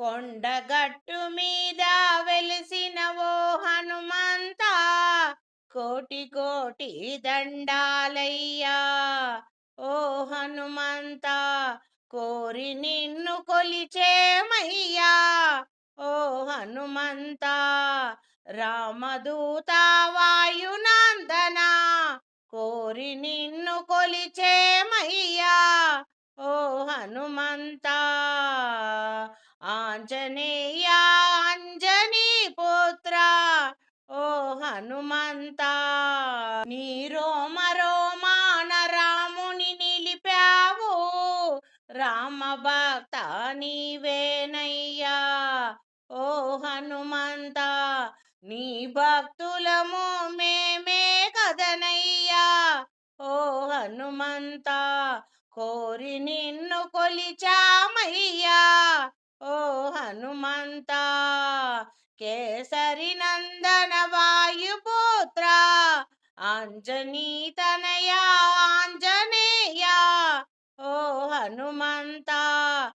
కొండగట్టు మీద వెలిసినవో హనుమంత, కోటి కోటి దండాలయ్యా. ఓ హనుమంత, కోరి నిన్ను కొలిచేమయ్యా. ఓ హనుమంత, రామదూత వాయునందన, కోరి నిన్ను కొలిచేమయ్యా. ఓ హనుమంత, ఆంజనేయ అంజనీ పుత్ర, ఓ హనుమంత, నీ రోమ రోమాన రాముని నిలిపావు, రామ భక్త నీవేనయ్యా. ఓ హనుమంత, నీ భక్తులము మేమే కదనయ్యా. ఓ హనుమంత, కోరి నిన్ను కొలిచామయ్యా. ఓ హనుమంత, కేసరి నందన వాయుపుత్ర, అంజనీ తనయా ఆంజనేయ